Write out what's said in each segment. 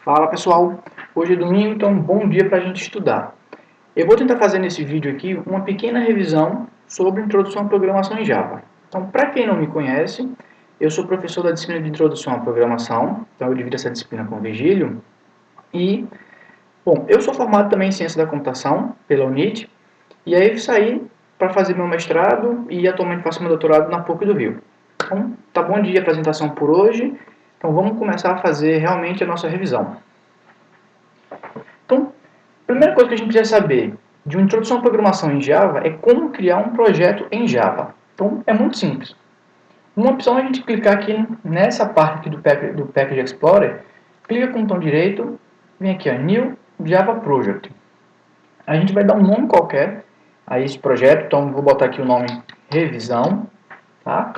Fala pessoal, hoje é domingo, então bom dia para a gente estudar. Eu vou tentar fazer nesse vídeo aqui uma pequena revisão sobre introdução à programação em Java. Então, para quem não me conhece, eu sou professor da disciplina de introdução à programação, então eu divido essa disciplina com o Virgílio. E, bom, eu sou formado também em ciência da computação pela UNIT, e aí eu saí para fazer meu mestrado e atualmente faço meu doutorado na PUC do Rio. Então, tá bom de apresentação por hoje, então vamos começar a fazer realmente a nossa revisão. Então, a primeira coisa que a gente precisa saber de uma introdução à programação em Java é como criar um projeto em Java. Então, é muito simples. Uma opção é a gente clicar aqui nessa parte aqui do Package Explorer, clica com o botão direito, vem aqui, ó, New Java Project. A gente vai dar um nome qualquer a esse projeto, então vou botar aqui o nome Revisão, tá?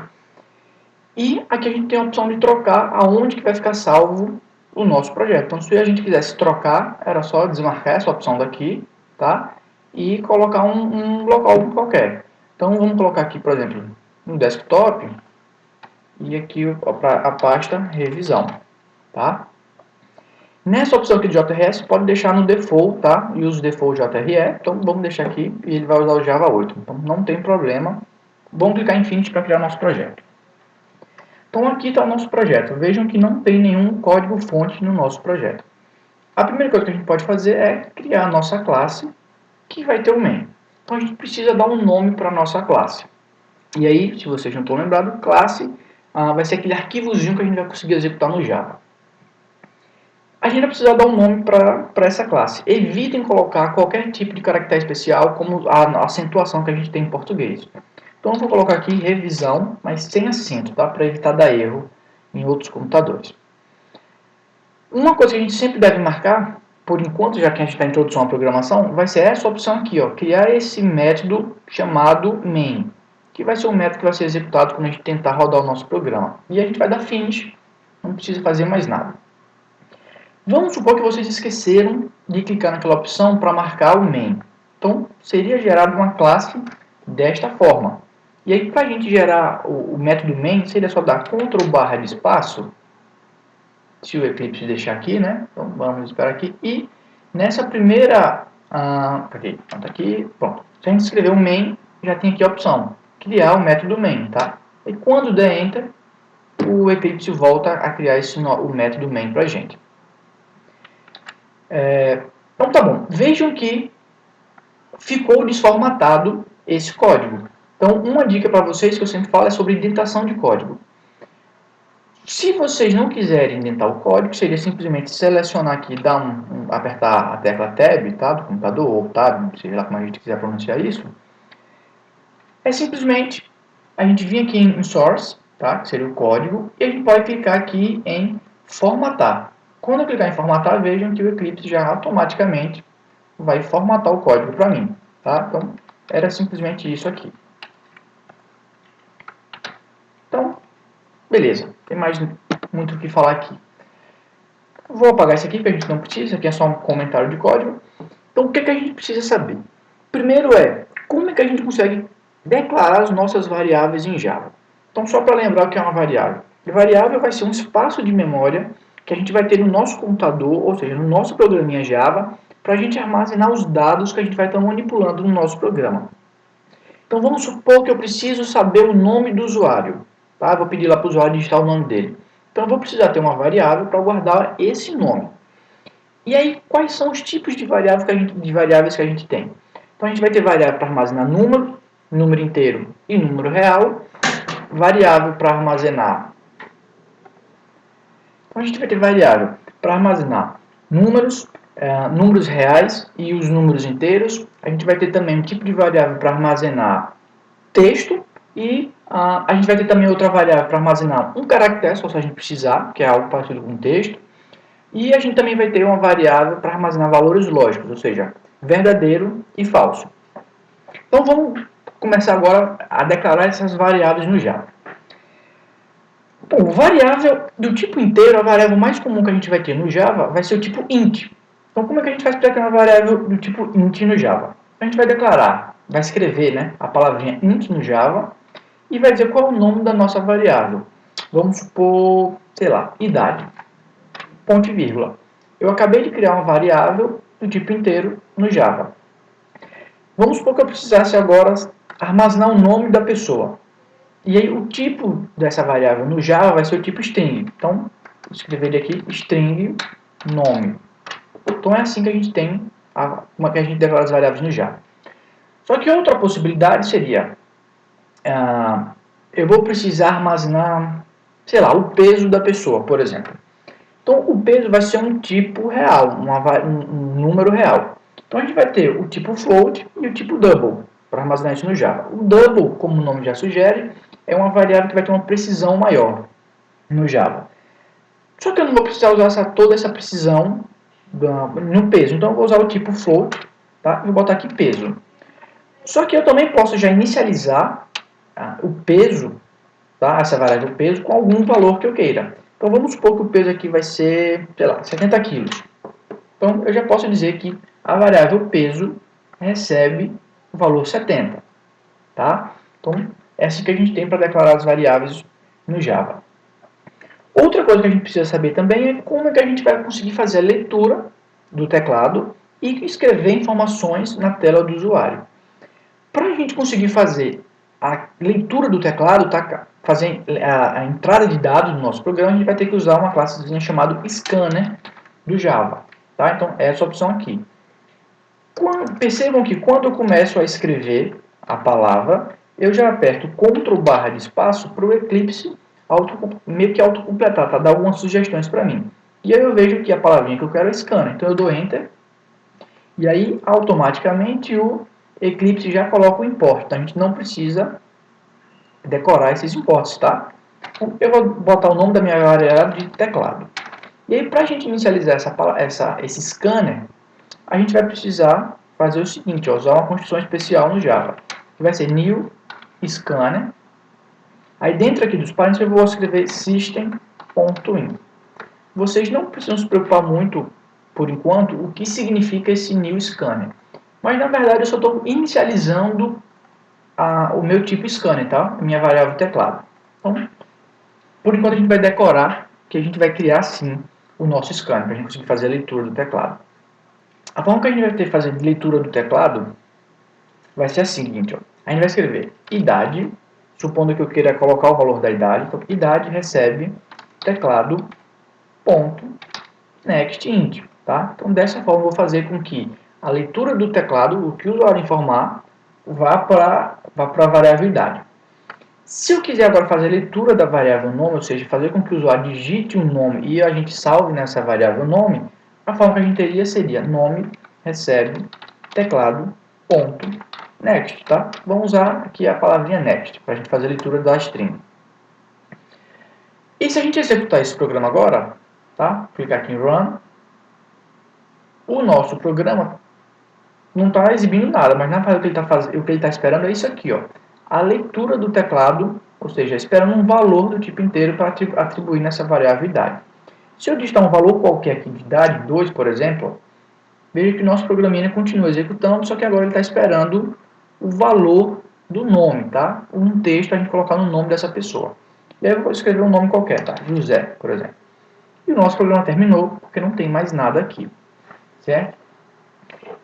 E aqui a gente tem a opção de trocar aonde que vai ficar salvo o nosso projeto. Então, se a gente quisesse trocar, era só desmarcar essa opção daqui, tá? E colocar um local qualquer. Então, vamos colocar aqui, por exemplo, no desktop e aqui a pasta revisão, tá? Nessa opção aqui de JRS, pode deixar no default, tá? E usa o default JRE, então vamos deixar aqui e ele vai usar o Java 8. Então, não tem problema. Vamos clicar em Finish para criar nosso projeto. Então aqui está o nosso projeto. Vejam que não tem nenhum código-fonte no nosso projeto. A primeira coisa que a gente pode fazer é criar a nossa classe, que vai ter o main. Então a gente precisa dar um nome para a nossa classe. E aí, se vocês não estão lembrados, classe vai ser aquele arquivozinho que a gente vai conseguir executar no Java. A gente vai precisar dar um nome para essa classe. Evitem colocar qualquer tipo de caractere especial, como a acentuação que a gente tem em português. Então eu vou colocar aqui revisão, mas sem acento, tá? Para evitar dar erro em outros computadores. Uma coisa que a gente sempre deve marcar, por enquanto, já que a gente está em introdução à programação, vai ser essa opção aqui, ó, criar esse método chamado main, que vai ser o método que vai ser executado quando a gente tentar rodar o nosso programa. E a gente vai dar finish, não precisa fazer mais nada. Vamos supor que vocês esqueceram de clicar naquela opção para marcar o main. Então, seria gerada uma classe desta forma. E aí, para a gente gerar o método main, seria só dar Ctrl barra de espaço, se o Eclipse deixar aqui, né? Então, vamos esperar aqui. E nessa primeira... aqui, pronto. Se a gente escrever o main, já tem aqui a opção, criar o método main, tá? E quando der Enter, o Eclipse volta a criar o método main para a gente. Então tá bom, vejam que ficou desformatado esse código. Então uma dica para vocês que eu sempre falo é sobre indentação de código. Se vocês não quiserem indentar o código, seria simplesmente selecionar aqui, apertar a tecla Tab, tá, do computador, ou Tab, seja lá como a gente quiser pronunciar isso. É simplesmente a gente vir aqui em Source, tá, que seria o código, e a gente pode clicar aqui em Formatar. Quando eu clicar em Formatar, vejam que o Eclipse já automaticamente vai formatar o código para mim. Tá? Então, era simplesmente isso aqui. Então, beleza. Tem mais muito o que falar aqui. Vou apagar isso aqui, que a gente não precisa. Isso aqui é só um comentário de código. Então, o que a gente precisa saber? Primeiro como é que a gente consegue declarar as nossas variáveis em Java. Então, só para lembrar o que é uma variável. A variável vai ser um espaço de memória que a gente vai ter no nosso computador, ou seja, no nosso programinha Java, para a gente armazenar os dados que a gente vai estar manipulando no nosso programa. Então vamos supor que eu preciso saber o nome do usuário. Tá? Vou pedir lá para o usuário digitar o nome dele. Então eu vou precisar ter uma variável para guardar esse nome. E aí, quais são os tipos de variáveis que a gente tem? Então a gente vai ter variável para armazenar número, número inteiro e número real. Variável para armazenar. Então a gente vai ter variável para armazenar números, números reais e os números inteiros. A gente vai ter também um tipo de variável para armazenar texto e a gente vai ter também outra variável para armazenar um caractere, só se a gente precisar, que é algo parecido com texto. E a gente também vai ter uma variável para armazenar valores lógicos, ou seja, verdadeiro e falso. Então vamos começar agora a declarar essas variáveis no Java. Bom, variável do tipo inteiro, a variável mais comum que a gente vai ter no Java vai ser o tipo int. Então como é que a gente faz para declarar uma variável do tipo int no Java? A gente vai declarar, vai escrever, né, a palavrinha int no Java e vai dizer qual é o nome da nossa variável. Vamos supor, sei lá, idade, ponto e vírgula. Eu acabei de criar uma variável do tipo inteiro no Java. Vamos supor que eu precisasse agora armazenar o nome da pessoa. E aí o tipo dessa variável no Java vai ser o tipo string. Então, vou escrever aqui string nome. Então é assim que a gente tem, que a gente declara as variáveis no Java. Só que outra possibilidade seria, eu vou precisar armazenar, sei lá, o peso da pessoa, por exemplo. Então o peso vai ser um tipo real, um número real. Então a gente vai ter o tipo float e o tipo double, para armazenar isso no Java. O double, como o nome já sugere, é uma variável que vai ter uma precisão maior no Java. Só que eu não vou precisar usar toda essa precisão no peso. Então eu vou usar o tipo float, tá? E vou botar aqui peso. Só que eu também posso já inicializar o peso, tá? Essa variável peso, com algum valor que eu queira. Então vamos supor que o peso aqui vai ser, sei lá, 70 quilos. Então eu já posso dizer que a variável peso recebe o valor 70. Tá? Então é assim que a gente tem para declarar as variáveis no Java. Outra coisa que a gente precisa saber também é como é que a gente vai conseguir fazer a leitura do teclado e escrever informações na tela do usuário. Para a gente conseguir fazer a leitura do teclado, tá? Fazer a entrada de dados no nosso programa, a gente vai ter que usar uma classezinha chamada scanner do Java. Tá? Então, é essa opção aqui. Percebam que quando eu começo a escrever a palavra, eu já aperto Ctrl barra de espaço para o Eclipse meio que autocompletar, tá? Dar algumas sugestões para mim. E aí eu vejo que a palavrinha que eu quero é scanner. Então eu dou Enter. E aí, automaticamente, o Eclipse já coloca o import. Então, a gente não precisa decorar esses imports, tá? Eu vou botar o nome da minha variável de teclado. E aí, para a gente inicializar esse scanner, a gente vai precisar fazer o seguinte, ó, usar uma construção especial no Java, que vai ser new scanner. Aí, dentro aqui dos parênteses, eu vou escrever system.in. Vocês não precisam se preocupar muito, por enquanto, o que significa esse new scanner. Mas, na verdade, eu só estou inicializando o meu tipo scanner, tá? Minha variável teclado. Então, por enquanto, a gente vai decorar que a gente vai criar, sim, o nosso scanner, para a gente conseguir fazer a leitura do teclado. A forma que a gente vai ter que fazer leitura do teclado vai ser a seguinte, ó. A gente vai escrever idade, supondo que eu queira colocar o valor da idade. Então, idade recebe teclado ponto next int, tá? Então, dessa forma, eu vou fazer com que a leitura do teclado, o que o usuário informar, vá para a variável idade. Se eu quiser agora fazer a leitura da variável nome, ou seja, fazer com que o usuário digite um nome e a gente salve nessa variável nome, a forma que a gente teria seria nome recebe teclado ponto next, tá? Vamos usar aqui a palavrinha next para a gente fazer a leitura da string. E se a gente executar esse programa agora, tá? Clicar aqui em Run, o nosso programa não está exibindo nada, mas na verdade o que ele está esperando é isso aqui, ó. A leitura do teclado, ou seja, esperando um valor do tipo inteiro para atribuir nessa variável idade. Se eu digitar um valor qualquer aqui de idade, 2, por exemplo, veja que o nosso programinha continua executando, só que agora ele está esperando o valor do nome, tá? Um texto a gente colocar no nome dessa pessoa. E aí eu vou escrever um nome qualquer, tá? José, por exemplo. E o nosso programa terminou, porque não tem mais nada aqui, certo?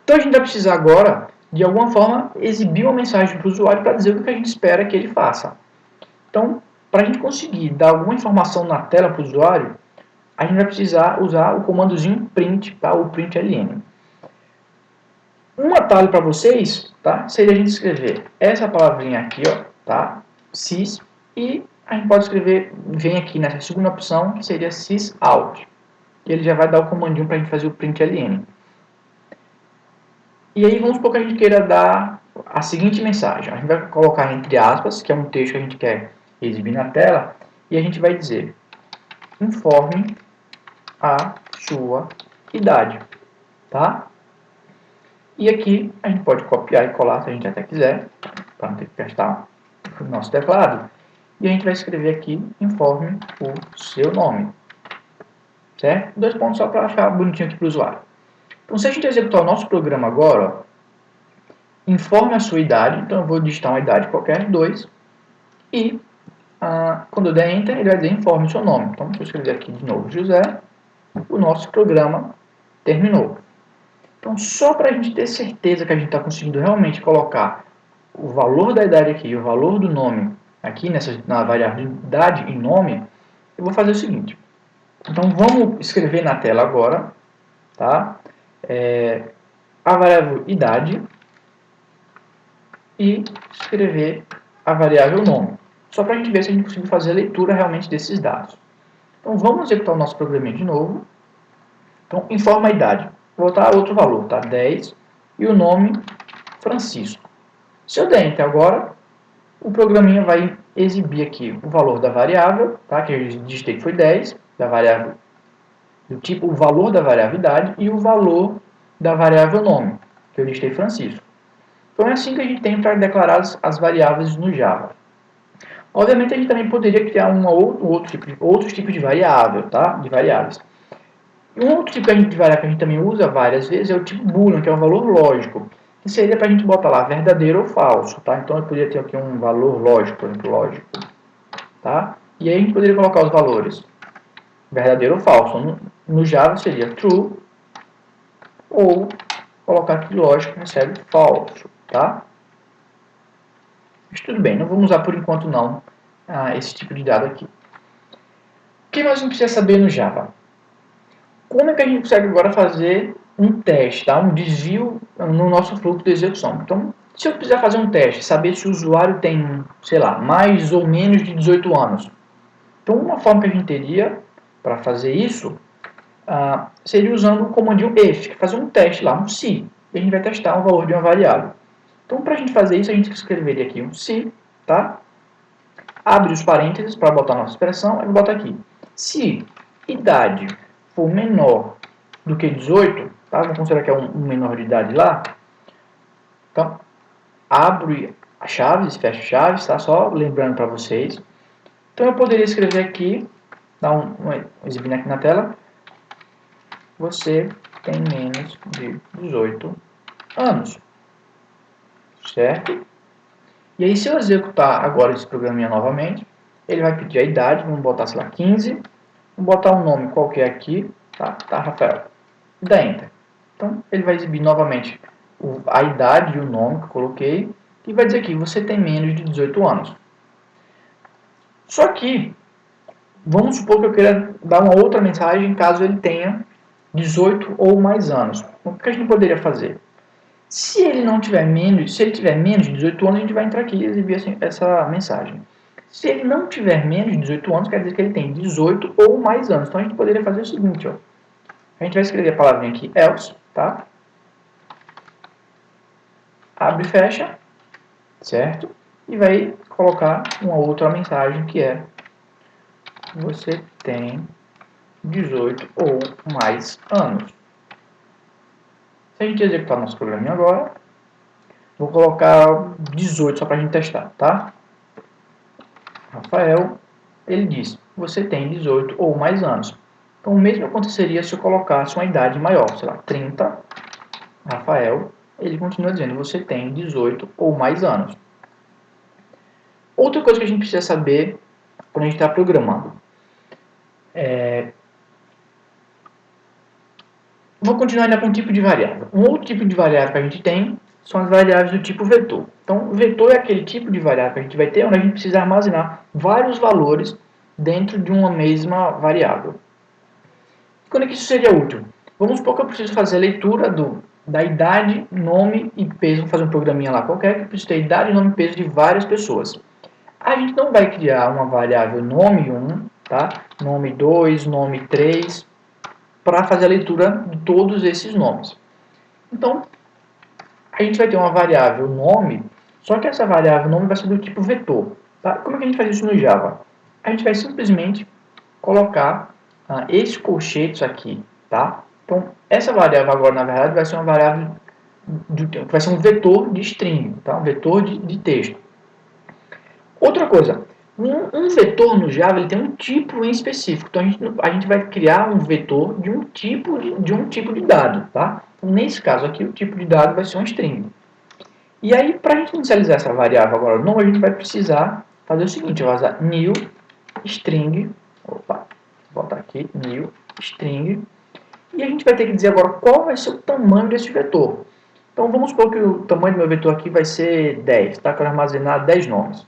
Então a gente vai precisar agora, de alguma forma, exibir uma mensagem para o usuário para dizer o que a gente espera que ele faça. Então, para a gente conseguir dar alguma informação na tela para o usuário, a gente vai precisar usar o comandozinho print, tá? O println. Um atalho para vocês, tá? Seria a gente escrever essa palavrinha aqui, ó, tá? Sys, e a gente pode escrever, vem aqui nessa segunda opção, que seria sysout. E ele já vai dar o comandinho para a gente fazer o println. E aí vamos supor que a gente queira dar a seguinte mensagem. A gente vai colocar entre aspas, que é um texto que a gente quer exibir na tela, e a gente vai dizer: informe a sua idade, tá? E aqui a gente pode copiar e colar se a gente até quiser, para não ter que gastar o nosso teclado. E a gente vai escrever aqui: informe o seu nome, certo? 2 pontos só para achar bonitinho aqui para o usuário. Então, se a gente executar o nosso programa agora, ó, informe a sua idade, então eu vou digitar uma idade qualquer, 2, e quando eu der Enter, ele vai dizer informe o seu nome. Então, deixa eu escrever aqui de novo José, o nosso programa Terminou. Então, só para a gente ter certeza que a gente está conseguindo realmente colocar o valor da idade aqui e o valor do nome aqui na variável de idade e nome, eu vou fazer o seguinte. Então, vamos escrever na tela agora, tá? A variável idade e escrever a variável nome. Só para a gente ver se a gente conseguiu fazer a leitura realmente desses dados. Então, vamos executar o nosso programinha de novo. Então, informa a idade. Vou botar outro valor, tá? 10. E o nome, Francisco. Se eu der Enter agora, o programinha vai exibir aqui o valor da variável, tá? Que eu digitei que foi 10, da variável do tipo, o valor da variável idade e o valor da variável nome, que eu digitei Francisco. Então é assim que a gente tem para declarar as variáveis no Java. Obviamente a gente também poderia criar outros tipos de variável, tá? De variáveis. E um outro tipo de variável que a gente também usa várias vezes é o tipo boolean, que é um valor lógico, que seria para a gente botar lá verdadeiro ou falso, tá? Então eu poderia ter aqui um valor lógico, por exemplo, lógico, tá? E aí a gente poderia colocar os valores verdadeiro ou falso. No Java seria true, ou colocar aqui lógico recebe falso, tá? Mas tudo bem, não vamos usar por enquanto não esse tipo de dado aqui. O que nós vamos precisar saber no Java? Como é que a gente consegue agora fazer um teste, tá? Um desvio no nosso fluxo de execução? Então, se eu precisar fazer um teste, saber se o usuário tem, sei lá, mais ou menos de 18 anos. Então, uma forma que a gente teria para fazer isso seria usando o comandinho if, fazer um teste lá, um se. E a gente vai testar o valor de uma variável. Então, para a gente fazer isso, a gente escreveria aqui um se, tá? Abre os parênteses para botar a nossa expressão, e bota aqui. Se idade for menor do que 18, tá? Vamos considerar que é um menor de idade lá. Então, abre a chaves, fecha chaves, tá? Só lembrando para vocês. Então, eu poderia escrever aqui, exibindo aqui na tela, você tem menos de 18 anos, certo? E aí, se eu executar agora esse programinha novamente, ele vai pedir a idade, vamos botar, sei lá, 15, vamos botar um nome qualquer aqui, tá, Rafael, e dá Enter. Então, ele vai exibir novamente a idade e o nome que eu coloquei, e vai dizer aqui, você tem menos de 18 anos. Só que, vamos supor que eu queira dar uma outra mensagem caso ele tenha 18 ou mais anos. O que a gente poderia fazer? Se ele tiver menos de 18 anos, a gente vai entrar aqui e exibir essa mensagem. Se ele não tiver menos de 18 anos, quer dizer que ele tem 18 ou mais anos. Então a gente poderia fazer o seguinte, ó. A gente vai escrever a palavrinha aqui, else, tá? Abre e fecha, certo? E vai colocar uma outra mensagem que é você tem 18 ou mais anos. Se a gente executar nosso programinha agora, vou colocar 18 só para a gente testar, tá? Rafael, ele diz, você tem 18 ou mais anos. Então, o mesmo aconteceria se eu colocasse uma idade maior, sei lá, 30. Rafael, ele continua dizendo, você tem 18 ou mais anos. Outra coisa que a gente precisa saber quando a gente está programando. Vou continuar ainda com o tipo de variável. Um outro tipo de variável que a gente tem são as variáveis do tipo vetor. Então, vetor é aquele tipo de variável que a gente vai ter onde a gente precisa armazenar vários valores dentro de uma mesma variável. Quando é que isso seria útil? Vamos supor que eu preciso fazer a leitura da idade, nome e peso. Vou fazer um programinha lá qualquer que eu preciso ter idade, nome e peso de várias pessoas. A gente não vai criar uma variável nome 1, tá? Nome 2, nome 3, para fazer a leitura de todos esses nomes. Então, a gente vai ter uma variável nome, só que essa variável nome vai ser do tipo vetor. Tá? Como é que a gente faz isso no Java? A gente vai simplesmente colocar esses colchetes aqui, tá? Então, essa variável agora, na verdade, vai ser uma variável, vai ser um vetor de string, tá? Um vetor de texto. Outra coisa, um vetor no Java ele tem um tipo em específico. Então, a gente vai criar um vetor de um tipo de dado, tá? Então, nesse caso aqui, o tipo de dado vai ser um string. E aí, para a gente inicializar essa variável agora não, a gente vai precisar fazer o seguinte, vai usar new string, vou botar aqui, new string, E a gente vai ter que dizer agora qual vai ser o tamanho desse vetor. Então vamos supor que o tamanho do meu vetor aqui vai ser 10, tá? Quero armazenar 10 nomes.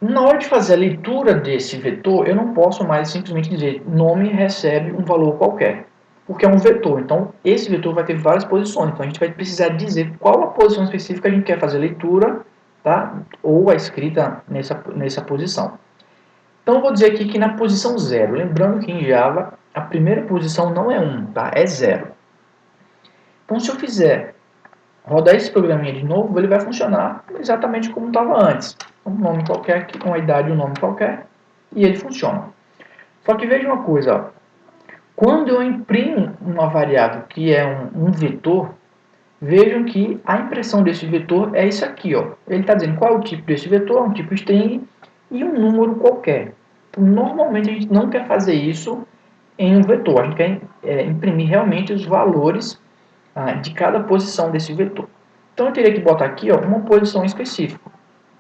Na hora de fazer a leitura desse vetor, eu não posso mais simplesmente dizer nome recebe um valor qualquer, porque é um vetor. Então, esse vetor vai ter várias posições. Então, a gente vai precisar dizer qual a posição específica a gente quer fazer a leitura, tá? Ou a escrita nessa posição. Então, eu vou dizer aqui que na posição 0, lembrando que em Java, a primeira posição não é 1, tá? É 0. Então, se eu fizer rodar esse programinha de novo, ele vai funcionar exatamente como estava antes. Um nome qualquer aqui, com a idade e um nome qualquer, e ele funciona. Só que veja uma coisa, ó. Quando eu imprimo uma variável que é um vetor, vejam que a impressão desse vetor é isso aqui, ó. Ele está dizendo qual é o tipo desse vetor, um tipo string e um número qualquer. Então, normalmente a gente não quer fazer isso em um vetor, a gente quer imprimir realmente os valores de cada posição desse vetor. Então eu teria que botar aqui, ó, uma posição específica.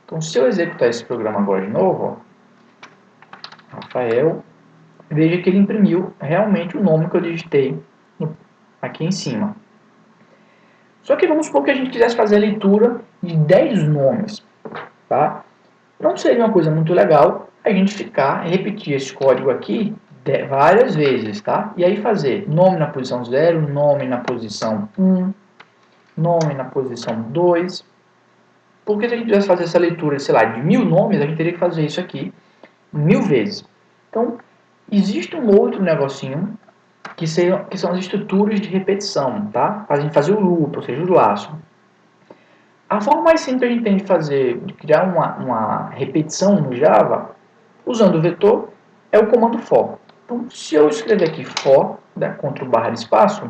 Então se eu executar esse programa agora de novo, ó, Rafael, veja que ele imprimiu realmente o nome que eu digitei aqui em cima. Só que vamos supor que a gente quisesse fazer a leitura de 10 nomes, tá? Não seria uma coisa muito legal a gente repetir esse código aqui várias vezes, tá? E aí fazer nome na posição 0, nome na posição 1, nome na posição 2. Porque se a gente quisesse fazer essa leitura, sei lá, de 1000 nomes, a gente teria que fazer isso aqui 1000 vezes. Então, existe um outro negocinho que são as estruturas de repetição, tá? Para a gente fazer o loop, ou seja, o laço. A forma mais simples que a gente tem de criar uma repetição no Java, usando o vetor, é o comando for. Então, se eu escrever aqui for, né, Ctrl / espaço,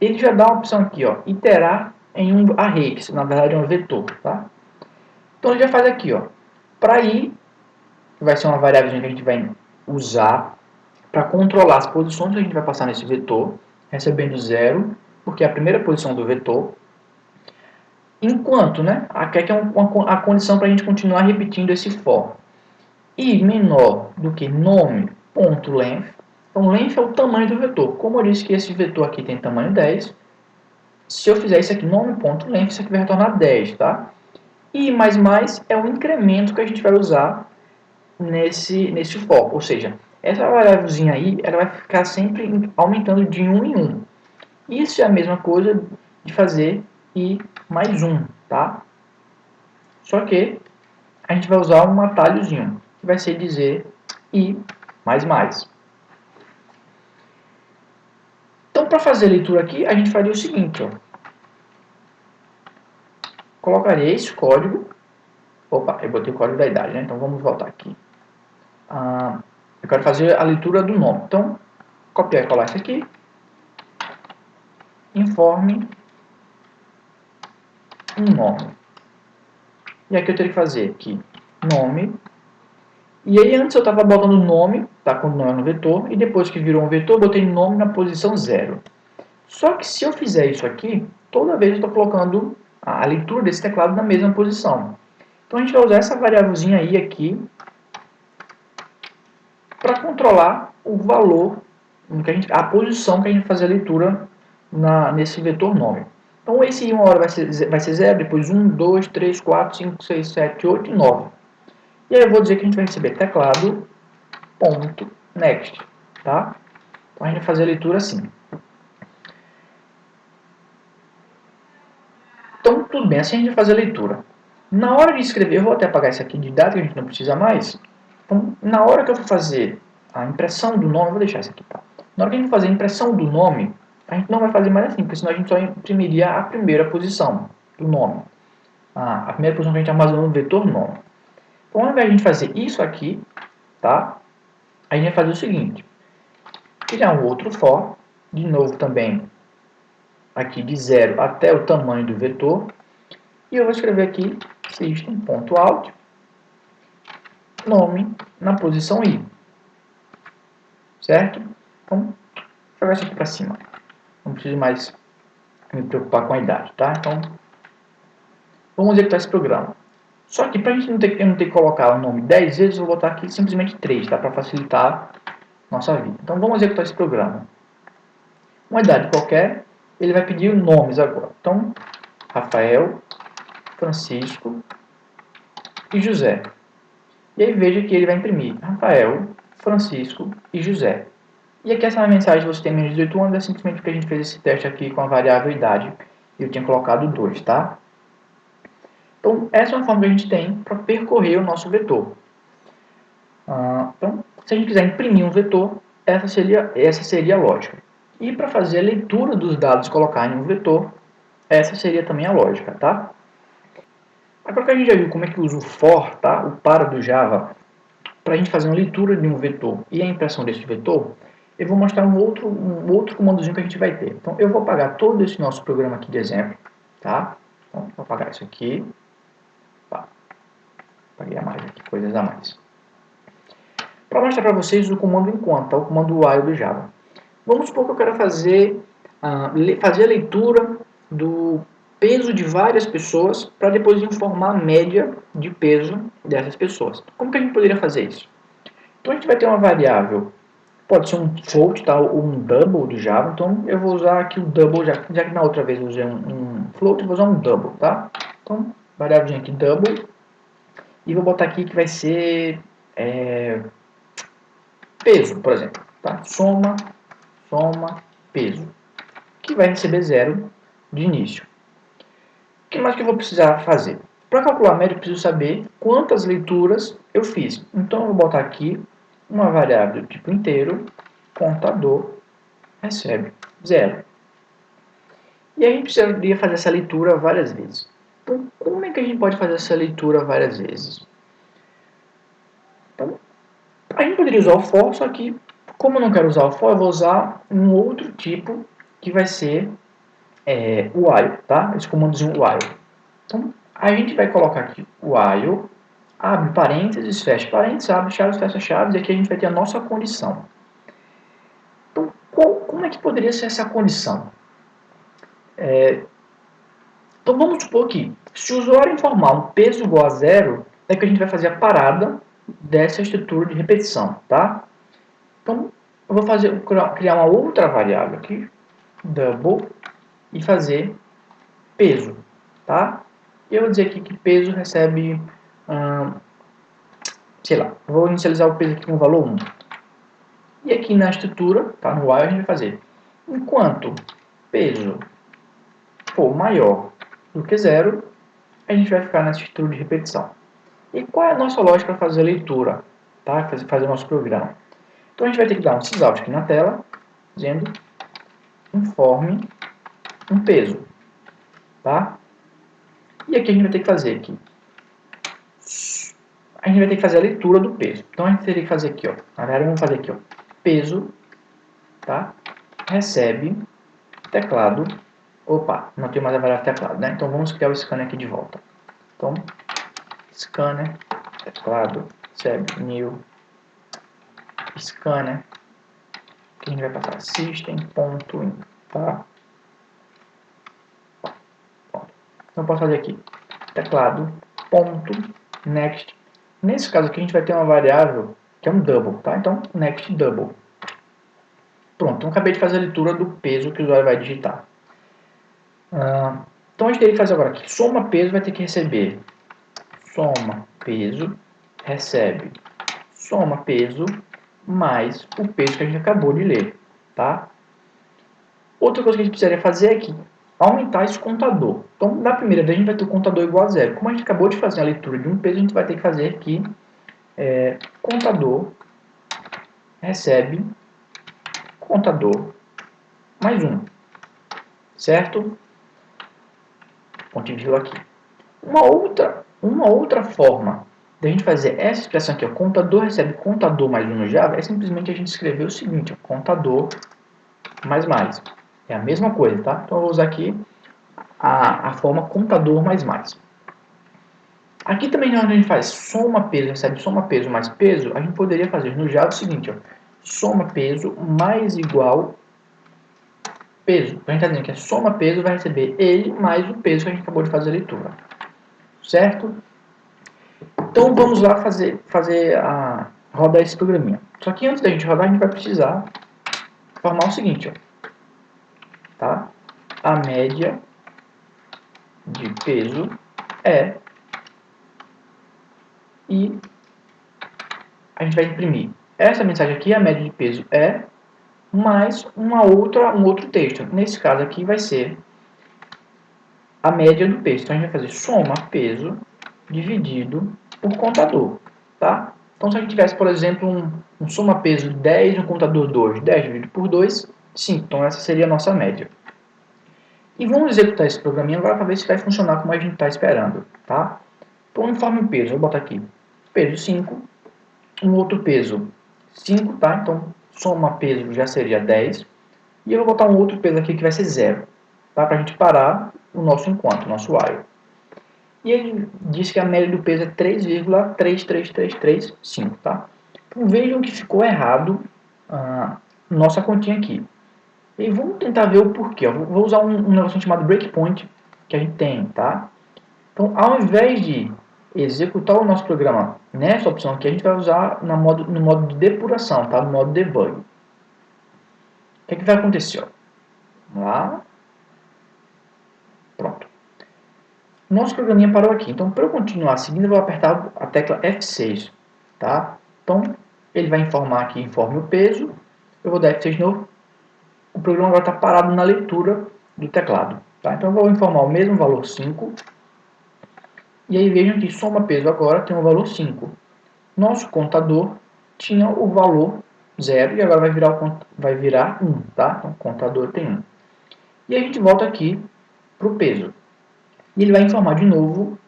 ele já dá uma opção aqui, ó, iterar em um array, que na verdade é um vetor, tá? Então ele já faz aqui, ó, para i, que vai ser uma variável que a gente vai usar para controlar as posições que a gente vai passar nesse vetor, recebendo 0, porque é a primeira posição do vetor. Enquanto, né, aqui é a condição para a gente continuar repetindo esse for. I menor do que nome.length. Então, length é o tamanho do vetor. Como eu disse que esse vetor aqui tem tamanho 10, se eu fizer isso aqui, nome.length, isso aqui vai retornar 10, tá? E mais é o incremento que a gente vai usar nesse for. Ou seja, essa variávelzinha aí, ela vai ficar sempre aumentando de 1 em 1. Isso é a mesma coisa de fazer i mais 1, tá? Só que a gente vai usar um atalhozinho, que vai ser dizer i mais. Então, para fazer a leitura aqui, a gente faria o seguinte, ó. Colocaria esse código. Opa, eu botei o código da idade, né? Então, vamos voltar aqui. Eu quero fazer a leitura do nome. Então, copiar e colar isso aqui. Informe um nome. E aqui eu teria que fazer aqui nome. E aí antes eu estava botando nome, tá, quando não é no vetor, e depois que virou um vetor, eu botei nome na posição 0. Só que se eu fizer isso aqui, toda vez eu estou colocando a leitura desse teclado na mesma posição. Então a gente vai usar essa variávelzinha aí aqui para controlar o valor, a posição que a gente vai fazer a leitura nesse vetor nome. Então esse uma hora vai ser 0, depois 1, 2, 3, 4, 5, 6, 7, 8 e 9. E aí eu vou dizer que a gente vai receber teclado.next, tá? Então a gente vai fazer a leitura assim. Então tudo bem, assim a gente vai fazer a leitura. Na hora de escrever, eu vou até apagar isso aqui de dado que a gente não precisa mais. Então, na hora que eu for fazer a impressão do nome, eu vou deixar isso aqui, tá? Na hora que a gente for fazer a impressão do nome, a gente não vai fazer mais assim, porque senão a gente só imprimiria a primeira posição do nome. A primeira posição que a gente armazenou no vetor nome. Então, ao invés de a gente fazer isso aqui, tá? A gente vai fazer o seguinte. Criar um outro for, de novo também, aqui de 0 até o tamanho do vetor. E eu vou escrever aqui system.out, nome na posição i. Certo? Então, vou jogar isso aqui para cima. Não preciso mais me preocupar com a idade, tá? Então, vamos executar esse programa. Só que para a gente não ter que colocar o nome 10 vezes, eu vou botar aqui simplesmente 3, tá? Para facilitar nossa vida. Então vamos executar esse programa. Uma idade qualquer, ele vai pedir nomes agora. Então, Rafael, Francisco e José. E aí veja que ele vai imprimir Rafael, Francisco e José. E aqui essa mensagem, você tem menos de 18 anos, é simplesmente porque a gente fez esse teste aqui com a variável idade. E eu tinha colocado 2, tá? Então, essa é uma forma que a gente tem para percorrer o nosso vetor. Então, se a gente quiser imprimir um vetor, essa seria a lógica. E para fazer a leitura dos dados e colocar em um vetor, essa seria também a lógica, tá? Agora que a gente já viu como é que usa o for, tá? O para do Java, para a gente fazer uma leitura de um vetor e a impressão desse vetor, eu vou mostrar um outro comandozinho que a gente vai ter. Então, eu vou apagar todo esse nosso programa aqui de exemplo, tá? Então, vou apagar isso aqui. Tá. Apaguei a mais aqui, coisas a mais. Para mostrar para vocês o comando enquanto, tá? O comando while do Java. Vamos supor que eu quero fazer a leitura do peso de várias pessoas para depois informar a média de peso dessas pessoas. Como que a gente poderia fazer isso? Então a gente vai ter uma variável, pode ser um float, tá? Ou um double do Java. Então eu vou usar aqui o double, já que na outra vez eu usei um float, eu vou usar um double, tá? Então, variável aqui double, e vou botar aqui que vai ser peso, por exemplo, tá? Soma peso, que vai receber 0 de início. O que mais que eu vou precisar fazer? Para calcular a média, eu preciso saber quantas leituras eu fiz. Então, eu vou botar aqui uma variável do tipo inteiro, contador, recebe 0. E a gente precisaria fazer essa leitura várias vezes. Então, como é que a gente pode fazer essa leitura várias vezes? Então, a gente poderia usar o for, só que, como eu não quero usar o for, eu vou usar um outro tipo que vai ser o while, tá? Esse comandozinho while. Então, a gente vai colocar aqui o while, abre parênteses, fecha parênteses, abre chaves, fecha chaves, e aqui a gente vai ter a nossa condição. Então, como é que poderia ser essa condição? Então, vamos supor que, se o usuário informar um peso igual a 0, é que a gente vai fazer a parada dessa estrutura de repetição, tá? Então, eu vou criar uma outra variável aqui, double, e fazer peso, tá? E eu vou dizer aqui que peso recebe, sei lá, vou inicializar o peso aqui com o valor 1. E aqui na estrutura, tá, no while, a gente vai fazer, enquanto peso for maior do que 0, a gente vai ficar nessa estrutura de repetição. E qual é a nossa lógica para fazer a leitura, tá? Fazer o nosso programa? Então a gente vai ter que dar um sysout aqui na tela, dizendo informe um peso, tá? E aqui a gente vai ter que fazer aqui. A gente vai ter que fazer a leitura do peso. Então a gente teria que fazer aqui, ó. Na verdade, vamos fazer aqui, ó. Peso, tá? Recebe teclado. Opa, não tem mais a variável teclado, né? Então vamos criar o scanner aqui de volta. Então, scanner, teclado, recebe new, scanner, que a gente vai passar system.in, tá? Pronto. Então eu posso fazer aqui teclado, ponto, next. Nesse caso aqui a gente vai ter uma variável que é um double, tá? Então, next double. Pronto, então acabei de fazer a leitura do peso que o usuário vai digitar. Então a gente teria que fazer agora aqui, soma peso vai ter que receber soma peso, recebe soma peso mais o peso que a gente acabou de ler, tá? Outra coisa que a gente precisaria fazer é aqui, aumentar esse contador. Então, na primeira vez a gente vai ter o contador igual a 0. Como a gente acabou de fazer a leitura de um peso, a gente vai ter que fazer aqui contador recebe contador mais 1, certo? Ponto e vírgula aqui. Uma outra forma de a gente fazer essa expressão aqui, ó, contador recebe contador mais 1 no Java, é simplesmente a gente escrever o seguinte, ó, contador mais mais. É a mesma coisa, tá? Então eu vou usar aqui a forma contador mais mais. Aqui também, quando a gente faz soma peso, recebe soma peso mais peso, a gente poderia fazer no Java o seguinte, ó, soma peso mais igual peso. A gente está dizendo que a soma peso vai receber ele mais o peso que a gente acabou de fazer a leitura. Certo? Então vamos lá fazer a rodar esse programinha. Só que antes da gente rodar, a gente vai precisar formar o seguinte, ó, tá? A média de peso é, e a gente vai imprimir essa mensagem aqui, a média de peso é, mais um outro texto. Nesse caso aqui vai ser a média do peso. Então a gente vai fazer soma peso dividido por contador, tá? Então se a gente tivesse, por exemplo, um soma peso 10 no contador 2, 10 dividido por 2, 5. Então essa seria a nossa média. E vamos executar esse programinha agora para ver se vai funcionar como a gente está esperando, tá? Então informe o peso, vou botar aqui peso 5, um outro peso 5, tá? Então soma peso já seria 10. E eu vou botar um outro peso aqui que vai ser 0, tá? Para a gente parar o nosso enquanto, o nosso while. E ele diz que a média do peso é 3,33335, tá? Então vejam que ficou errado a nossa continha aqui. E vamos tentar ver o porquê. Eu vou usar um negócio chamado breakpoint que a gente tem, tá? Então, ao invés de executar o nosso programa nessa opção aqui, a gente vai usar no modo de depuração, tá? No modo debug. O que é que vai acontecer? Ó? Vamos lá. Pronto. Nosso programinha parou aqui. Então, para eu continuar seguindo, eu vou apertar a tecla F6, tá? Então, ele vai informar aqui, informe o peso. Eu vou dar F6 de novo. O programa agora está parado na leitura do teclado, tá? Então, eu vou informar o mesmo valor 5. E aí, vejam que soma peso agora tem o valor 5. Nosso contador tinha o valor 0 e agora vai virar 1, tá? Então, o contador tem 1. E a gente volta aqui para o peso. E ele vai informar de novo,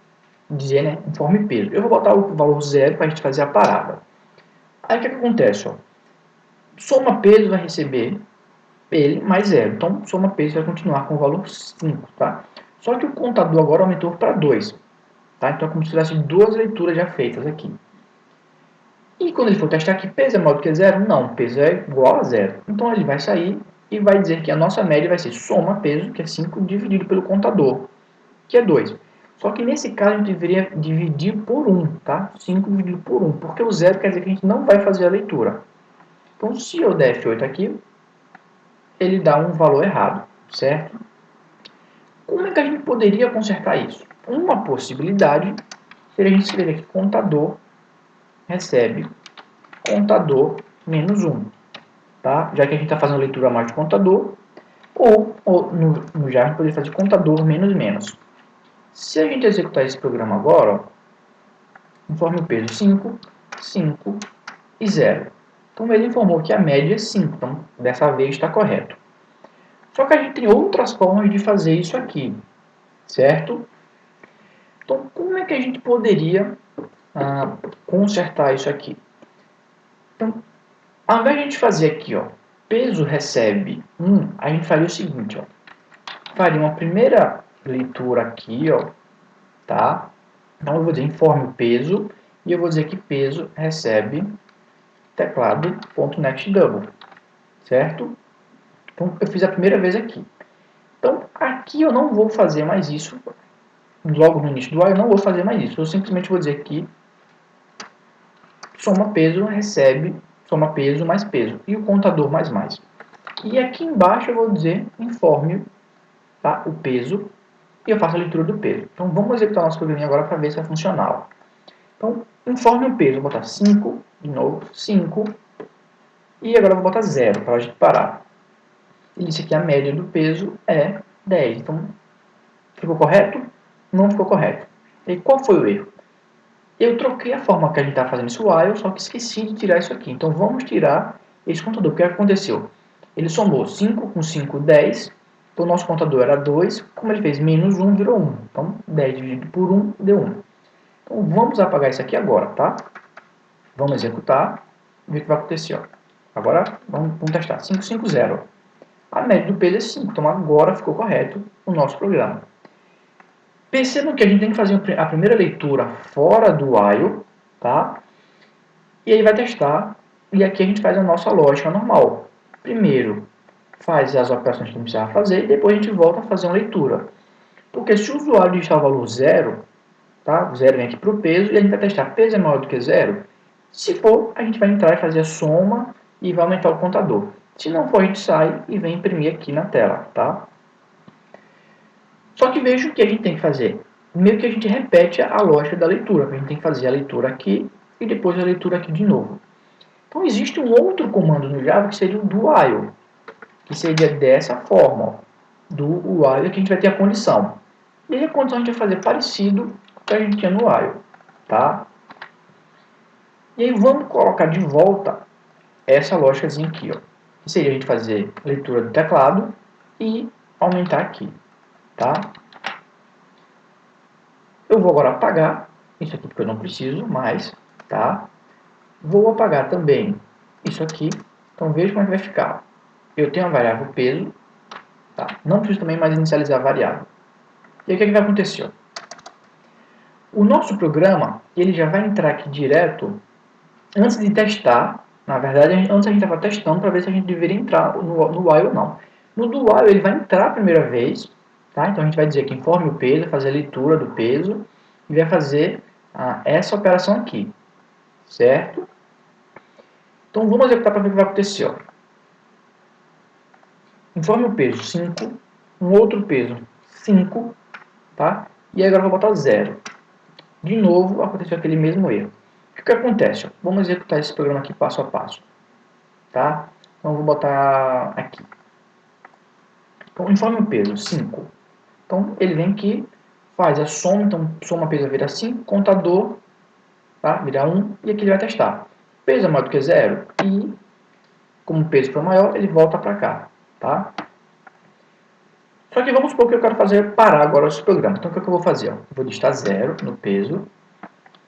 dizer, né, informe peso. Eu vou botar o valor 0 para a gente fazer a parada. Aí o que acontece? Ó? Soma peso vai receber ele mais 0. Então, soma peso vai continuar com o valor 5, tá? Só que o contador agora aumentou para 2. Tá? Então, é como se tivesse duas leituras já feitas aqui. E quando ele for testar que peso é maior do que 0, não, peso é igual a 0. Então, ele vai sair e vai dizer que a nossa média vai ser soma peso, que é 5, dividido pelo contador, que é 2. Só que nesse caso a gente deveria dividir por 1, tá? 5 dividido por 1, porque o 0 quer dizer que a gente não vai fazer a leitura. Então, se eu der F8 aqui, ele dá um valor errado, certo? Como é que a gente poderia consertar isso? Uma possibilidade seria a gente escrever aqui contador recebe contador menos 1, tá? Já que a gente está fazendo leitura mais de contador, ou no Java a gente poderia fazer contador menos menos. Se a gente executar esse programa agora, ó, informe o peso 5, 5 e 0. Então ele informou que a média é 5, então dessa vez está correto. Só que a gente tem outras formas de fazer isso aqui, certo? Então como é que a gente poderia consertar isso aqui? Então, ao invés de a gente fazer aqui, ó, peso recebe 1, a gente faria o seguinte, ó, faria uma primeira leitura aqui, ó, tá? Então eu vou dizer informe o peso e eu vou dizer que peso recebe teclado.nextDouble, certo? Então eu fiz a primeira vez aqui. Então aqui eu não vou fazer mais isso, logo no início do while eu não vou fazer mais isso. Eu simplesmente vou dizer que soma peso recebe soma peso mais peso e o contador mais mais. E aqui embaixo eu vou dizer informe, tá, o peso e eu faço a leitura do peso. Então vamos executar nosso programinha agora para ver se vai funcionar. Então informe o peso, vou botar 5, de novo, 5, e agora eu vou botar 0 para a gente parar. Ele disse que a média do peso é 10. Então, ficou correto? Não ficou correto. E qual foi o erro? Eu troquei a forma que a gente está fazendo esse while, só que esqueci de tirar isso aqui. Então, vamos tirar esse contador. O que aconteceu? Ele somou 5 com 5, 10. Então, o nosso contador era 2. Como ele fez menos 1, virou 1. Então, 10 dividido por 1, deu 1. Então, vamos apagar isso aqui agora, tá? Vamos executar. Ver o que vai acontecer. Ó. Agora, vamos testar. 5, 5, 0. A média do peso é 5. Então, agora ficou correto o nosso programa. Percebam que a gente tem que fazer a primeira leitura fora do while, tá? E aí vai testar, e aqui a gente faz a nossa lógica normal. Primeiro, faz as operações que a gente precisava fazer, e depois a gente volta a fazer uma leitura. Porque se o usuário digitar o valor 0, tá? 0 vem aqui para o peso, e a gente vai testar peso é maior do que 0, Se for, a gente vai entrar e fazer a soma e vai aumentar o contador. Se não for, a gente sai e vem imprimir aqui na tela, tá? Só que veja o que a gente tem que fazer. Meio que a gente repete a lógica da leitura. A gente tem que fazer a leitura aqui e depois a leitura aqui de novo. Então existe um outro comando no Java que seria o do while, que seria dessa forma, ó, do while que a gente vai ter a condição. E aí a condição a gente vai fazer parecido com o que a gente tinha no while, tá? E aí vamos colocar de volta essa lógicazinha aqui, ó, que seria a gente fazer a leitura do teclado e aumentar aqui, tá? Eu vou agora apagar isso aqui porque eu não preciso mais, tá? Vou apagar também isso aqui. Então veja como é que vai ficar. Eu tenho a variável peso, tá? Não preciso também mais inicializar a variável. E aí o que, é que vai acontecer? Ó? O nosso programa ele já vai entrar aqui direto antes de testar. Na verdade, antes a gente estava testando para ver se a gente deveria entrar no while ou não. No do while ele vai entrar a primeira vez, tá? Então a gente vai dizer que informe o peso, fazer a leitura do peso e vai fazer essa operação aqui, certo? Então vamos executar para ver o que vai acontecer. Ó. Informe o peso 5, um outro peso 5, tá? E agora eu vou botar 0. De novo aconteceu aquele mesmo erro. O que acontece? Ó? Vamos executar esse programa aqui passo a passo, tá? Então vou botar aqui. Então informe o peso 5. Então ele vem aqui, faz a soma, então soma peso vira 5, contador, tá? Vira 1 e aqui ele vai testar. Peso é maior do que 0 e como o peso for maior, ele volta para cá, tá? Só que vamos supor que eu quero fazer parar agora esse programa. Então o que eu vou fazer? Eu vou digitar 0 no peso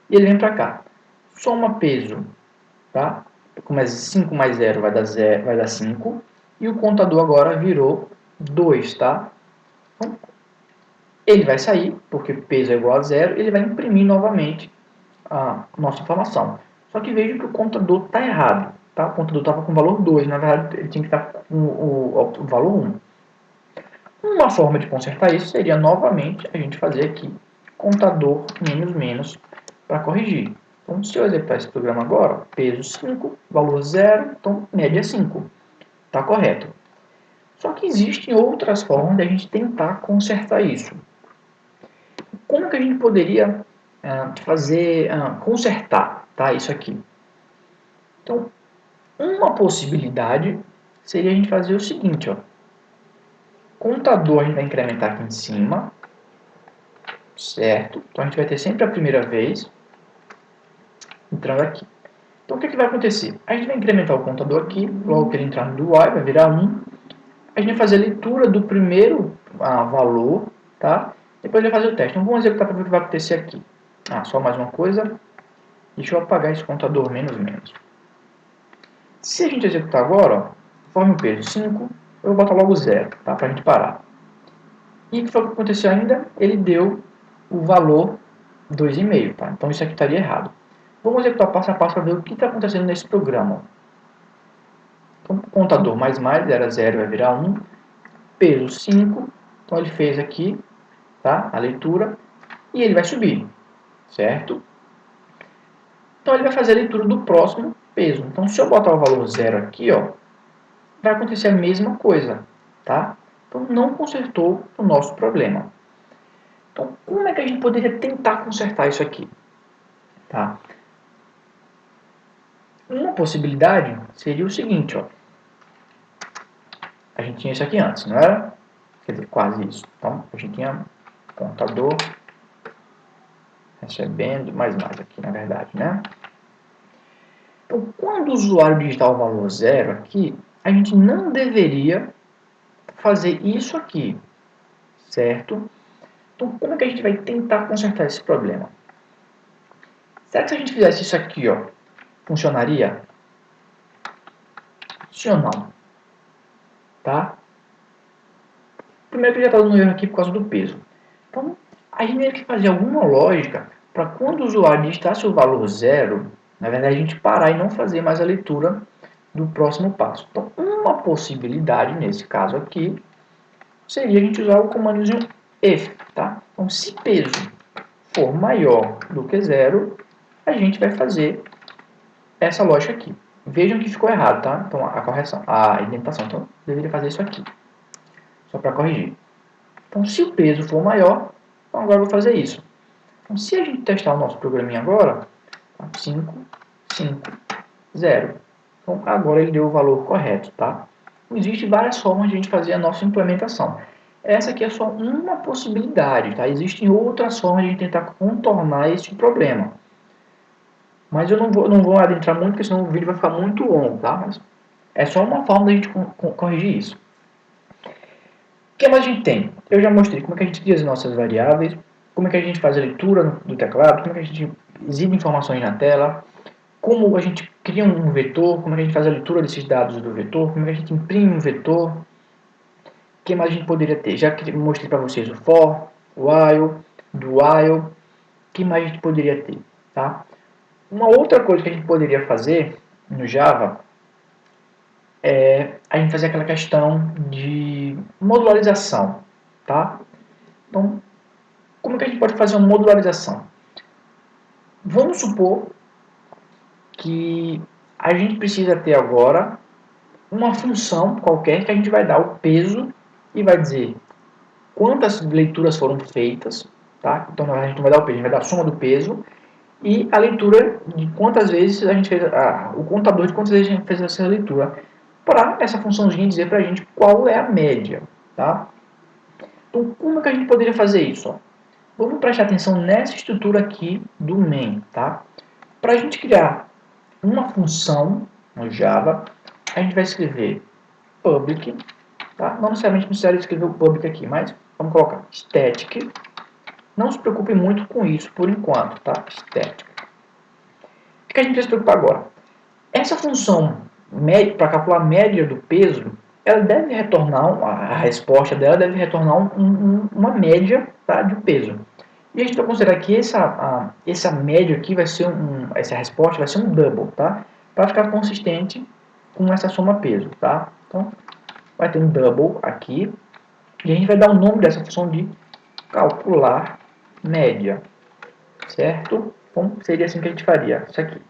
e ele vem para cá. Soma peso, tá? Como 5 mais 0 vai dar 5 e o contador agora virou 2, tá? Então, ele vai sair, porque peso é igual a 0, ele vai imprimir novamente a nossa informação. Só que veja que o contador está errado, tá? O contador estava com o valor 2, na verdade ele tinha que estar com o valor 1. Uma forma de consertar isso seria novamente a gente fazer aqui contador menos menos para corrigir. Então, se eu executar esse programa agora, peso 5, valor 0, então média 5. Está correto. Só que existem outras formas de a gente tentar consertar isso. Como que a gente poderia consertar, tá, isso aqui? Então, uma possibilidade seria a gente fazer o seguinte, ó. Contador a gente vai incrementar aqui em cima, certo? Então a gente vai ter sempre a primeira vez entrando aqui. Então o que, que vai acontecer? A gente vai incrementar o contador aqui, logo que ele entrar no do y, vai virar 1. A gente vai fazer a leitura do primeiro valor, tá? Depois ele vai fazer o teste. Então vamos executar para ver o que vai acontecer aqui. Só mais uma coisa. Deixa eu apagar esse contador menos menos. Se a gente executar agora, ó, conforme o peso 5, eu vou botar logo 0, tá? Para a gente parar. E o que foi que aconteceu ainda? Ele deu o valor 2,5, tá? Então isso aqui estaria errado. Vamos executar passo a passo para ver o que está acontecendo nesse programa. Então, contador mais mais, era 0, vai virar 1. Peso 5. Então ele fez aqui, tá? A leitura. E ele vai subir, certo? Então ele vai fazer a leitura do próximo peso. Então se eu botar o valor 0 aqui, ó, vai acontecer a mesma coisa, tá? Então não consertou o nosso problema. Então como é que a gente poderia tentar consertar isso aqui? Tá? Uma possibilidade seria o seguinte, ó. A gente tinha isso aqui antes, não era? Quer dizer, quase isso. Então, a gente tinha contador recebendo mais aqui, na verdade, né? Então, quando o usuário digitar o valor 0 aqui, a gente não deveria fazer isso aqui, certo? Então, como é que a gente vai tentar consertar esse problema? Será que se a gente fizesse isso aqui, ó, funcionaria? Sim ou não? Tá? Primeiro que já está dando erro aqui por causa do peso. Então, a gente tem que fazer alguma lógica para quando o usuário digitasse o valor 0, na verdade a gente parar e não fazer mais a leitura do próximo passo. Então, uma possibilidade nesse caso aqui seria a gente usar o comandozinho if, tá? Então, se peso for maior do que 0, a gente vai fazer essa lógica aqui. Vejam que ficou errado, tá? Então, a correção, a indentação. Então, eu deveria fazer isso aqui, só para corrigir. Então, se o peso for maior, então agora eu vou fazer isso. Então, se a gente testar o nosso programinha agora, 5, 5, 0. Então, agora ele deu o valor correto, tá? Existem várias formas de a gente fazer a nossa implementação. Essa aqui é só uma possibilidade, tá? Existem outras formas de a gente tentar contornar esse problema. Mas eu não vou adentrar muito, porque senão o vídeo vai ficar muito longo, tá? Mas é só uma forma da gente corrigir isso. O que mais a gente tem? Eu já mostrei como é que a gente cria as nossas variáveis, como é que a gente faz a leitura do teclado, como é que a gente exibe informações na tela, como a gente cria um vetor, como é que a gente faz a leitura desses dados do vetor, como é que a gente imprime um vetor. O que mais a gente poderia ter? Já mostrei para vocês o for, o while, do while. O que mais a gente poderia ter? Tá? Uma outra coisa que a gente poderia fazer no Java é a gente fazer aquela questão de modularização. Tá? Então, como é que a gente pode fazer uma modularização? Vamos supor que a gente precisa ter agora uma função qualquer que a gente vai dar o peso e vai dizer quantas leituras foram feitas, tá? Então a gente não vai dar o peso, a gente vai dar a soma do peso e a leitura de quantas vezes a gente fez, o contador de quantas vezes a gente fez essa leitura, para essa funçãozinha dizer para a gente qual é a média, tá? Então como é que a gente poderia fazer isso? Ó? Vamos prestar atenção nessa estrutura aqui do main, tá? Para a gente criar uma função no Java, a gente vai escrever public, tá? Não necessariamente necessário escrever o public aqui, mas vamos colocar static. Não se preocupe muito com isso por enquanto, tá? Static. O que a gente precisa se preocupar agora? Essa função para calcular a média do peso, ela deve retornar, a resposta dela deve retornar uma média, tá, de peso. E a gente vai considerar que essa média aqui vai ser essa resposta vai ser um double, tá? Para ficar consistente com essa soma peso, tá? Então, vai ter um double aqui, e a gente vai dar o nome dessa função de calcular média, certo? Então, seria assim que a gente faria isso aqui.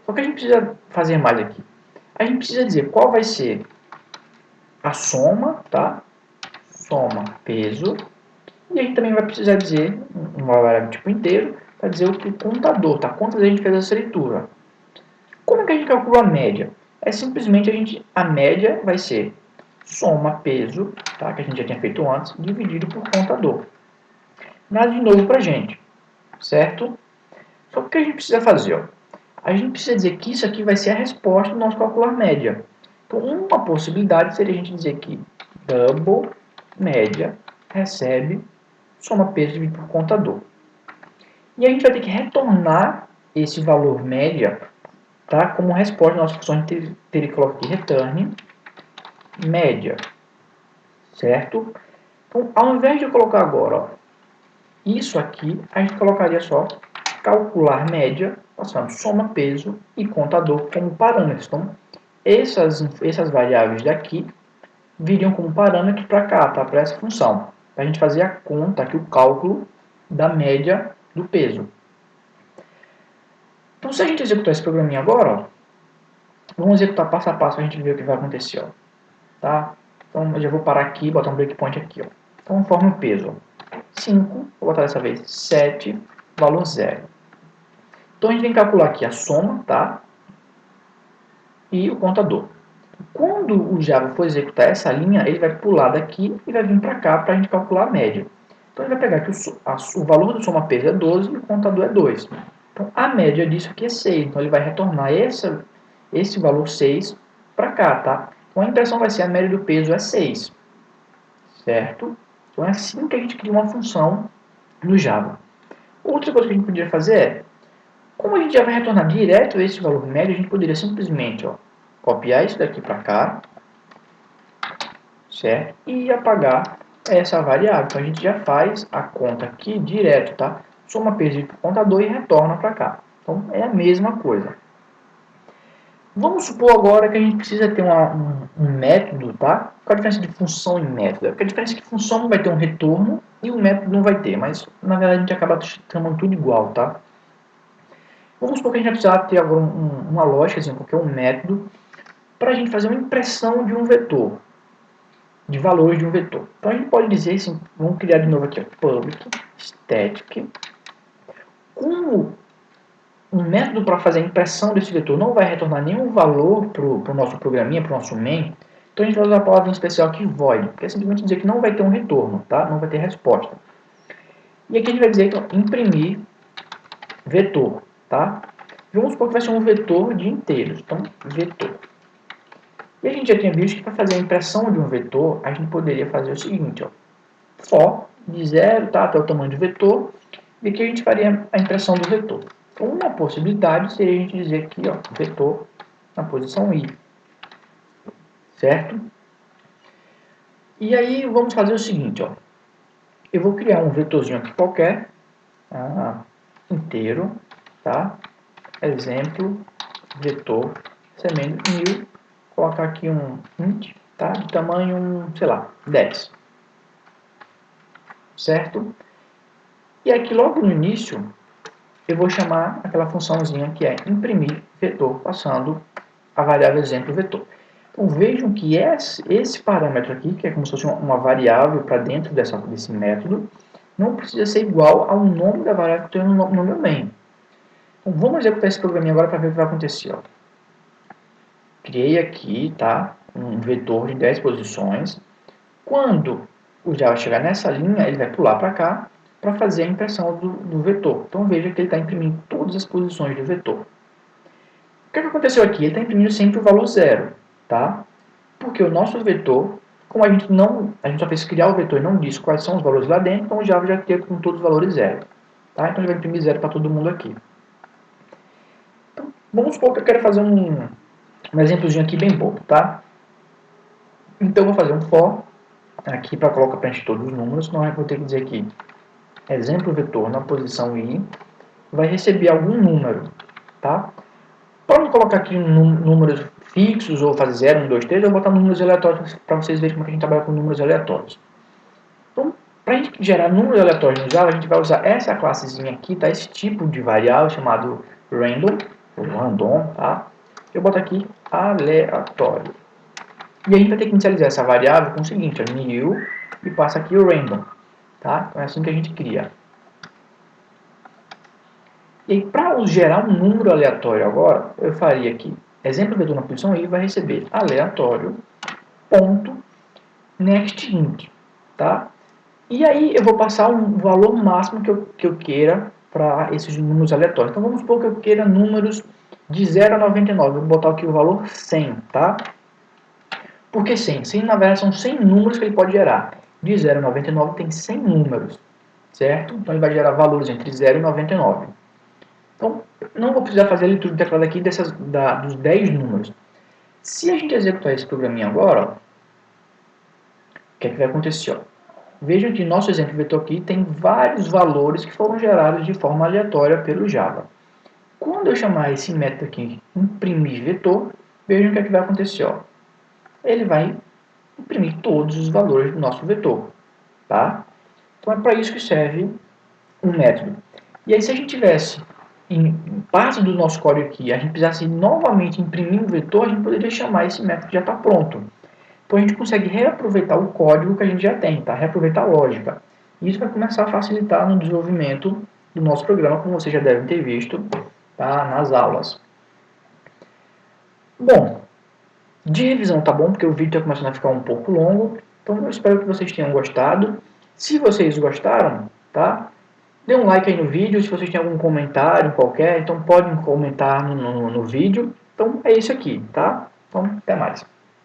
Só que a gente precisa fazer mais aqui. A gente precisa dizer qual vai ser a soma, tá? Soma peso. E a gente também vai precisar dizer uma variável tipo inteiro para dizer o contador, tá? Quantas vezes a gente fez essa leitura. Como é que a gente calcula a média? É simplesmente a média vai ser soma peso, tá? Que a gente já tinha feito antes, dividido por contador. Nada de novo para a gente, certo? Só que o que a gente precisa fazer? Ó? A gente precisa dizer que isso aqui vai ser a resposta do nosso calcular média. Então, uma possibilidade seria a gente dizer que double média recebe soma peso dividido por contador. E a gente vai ter que retornar esse valor média, tá, como resposta da nossa função. A gente teria que colocar aqui return média, certo? Então, ao invés de eu colocar agora ó, isso aqui, a gente colocaria só calcular média, passando soma peso e contador como parâmetros. Então, essas variáveis daqui viriam como parâmetro para cá, tá? Para essa função. Para a gente fazer a conta aqui, o cálculo da média do peso. Então, se a gente executar esse programinha agora, ó, vamos executar passo a passo para a gente ver o que vai acontecer. Ó, tá? Então, eu já vou parar aqui e botar um breakpoint aqui. Ó. Então, conforme o peso. 5, vou botar dessa vez 7, valor 0. Então, a gente vem calcular aqui a soma, tá? E o contador. Quando o Java for executar essa linha, ele vai pular daqui e vai vir para cá para a gente calcular a média. Então, ele vai pegar que o valor do soma peso é 12 e o contador é 2. Então, a média disso aqui é 6. Então, ele vai retornar esse valor 6 para cá, tá? Então, a impressão vai ser a média do peso é 6. Certo? Então, é assim que a gente cria uma função no Java. Outra coisa que a gente poderia fazer é, como a gente já vai retornar direto esse valor médio, a gente poderia simplesmente ó, copiar isso daqui para cá, certo? E apagar essa variável. Então, a gente já faz a conta aqui direto, tá? Soma peso para o contador e retorna para cá. Então, é a mesma coisa. Vamos supor agora que a gente precisa ter um método, tá? Qual a diferença de função e método? Porque a diferença é que função vai ter um retorno e o método não vai ter, mas na verdade a gente acaba chamando tudo igual, tá? Vamos supor que a gente vai precisar ter agora uma lógica, assim, porque é um método, para a gente fazer uma impressão de um vetor, de valores de um vetor. Então a gente pode dizer assim, vamos criar de novo aqui, ó, public static. Como um método para fazer a impressão desse vetor não vai retornar nenhum valor para o nosso programinha, para o nosso main, então a gente vai usar a palavra em especial aqui void, que é simplesmente dizer que não vai ter um retorno, tá? Não vai ter resposta. E aqui a gente vai dizer então, imprimir vetor, tá? Vamos supor que vai ser um vetor de inteiros, então vetor. E a gente já tinha visto que para fazer a impressão de um vetor, a gente poderia fazer o seguinte, ó, for de 0, tá, até o tamanho do vetor, e aqui a gente faria a impressão do vetor. Então, uma possibilidade seria a gente dizer aqui, ó, vetor na posição i, certo? E aí vamos fazer o seguinte, ó, eu vou criar um vetorzinho aqui qualquer, inteiro, tá? Exemplo, vetor, semente 1000, colocar aqui um int, tá? De tamanho, sei lá, 10. Certo? E aqui logo no início, eu vou chamar aquela funçãozinha que é imprimir vetor, passando a variável exemplo vetor. Então vejam que esse parâmetro aqui, que é como se fosse uma variável para dentro desse método, não precisa ser igual ao nome da variável que eu tenho no meu main. Então vamos executar esse programinha agora para ver o que vai acontecer. Ó. Criei aqui, tá, um vetor de 10 posições. Quando o Java chegar nessa linha, ele vai pular para cá para fazer a impressão do vetor. Então veja que ele está imprimindo todas as posições do vetor. O que aconteceu aqui? Ele está imprimindo sempre o valor 0, tá? Porque o nosso vetor, como a gente só fez criar o vetor e não disse quais são os valores lá dentro, então o Java já cria com todos os valores 0. Tá? Então ele vai imprimir 0 para todo mundo aqui. Então, vamos supor que eu quero fazer um exemplozinho aqui bem bobo, tá? Então eu vou fazer um for aqui para colocar para todos os números, então eu vou ter que dizer aqui exemplo vetor na posição i vai receber algum número, tá? Para não colocar aqui números fixos ou fazer 0, 1, 2, 3, eu vou botar números aleatórios para vocês verem como é que a gente trabalha com números aleatórios. Então, para a gente gerar números aleatórios no Java, a gente vai usar essa classezinha aqui, tá? Esse tipo de variável chamado random, ou random, tá? Eu boto aqui aleatório. E a gente vai ter que inicializar essa variável com o seguinte, ó, new, e passa aqui o random, tá? Então é assim que a gente cria. E aí, para gerar um número aleatório agora, eu faria aqui, exemplo vetor na posição i vai receber aleatório, ponto, next int, tá? E aí eu vou passar um valor máximo que eu queira para esses números aleatórios. Então vamos supor que eu queira números de 0 a 99, eu vou botar aqui o valor 100, tá? Por que 100? 100 na verdade são 100 números que ele pode gerar. De 0 a 99 tem 100 números, certo? Então ele vai gerar valores entre 0 e 99. Então, não vou precisar fazer a leitura do teclado aqui dos 10 números. Se a gente executar esse programinha agora, ó, o que é que vai acontecer? Ó? Vejam que nosso exemplo vetor aqui tem vários valores que foram gerados de forma aleatória pelo Java. Quando eu chamar esse método aqui, imprimir vetor, vejam o que é que vai acontecer. Ó? Ele vai imprimir todos os valores do nosso vetor. Tá? Então é para isso que serve um método. E aí se a gente tivesse em parte do nosso código aqui, a gente precisasse novamente imprimir um vetor, a gente poderia chamar esse método que já está pronto. Então a gente consegue reaproveitar o código que a gente já tem, tá? Reaproveitar a lógica. E isso vai começar a facilitar no desenvolvimento do nosso programa, como vocês já devem ter visto, tá? Nas aulas. Bom, de revisão tá bom, porque o vídeo está começando a ficar um pouco longo, então eu espero que vocês tenham gostado. Se vocês gostaram, tá? Dê um like aí no vídeo, se vocês têm algum comentário qualquer, então podem comentar no vídeo. Então é isso aqui, tá? Então até mais.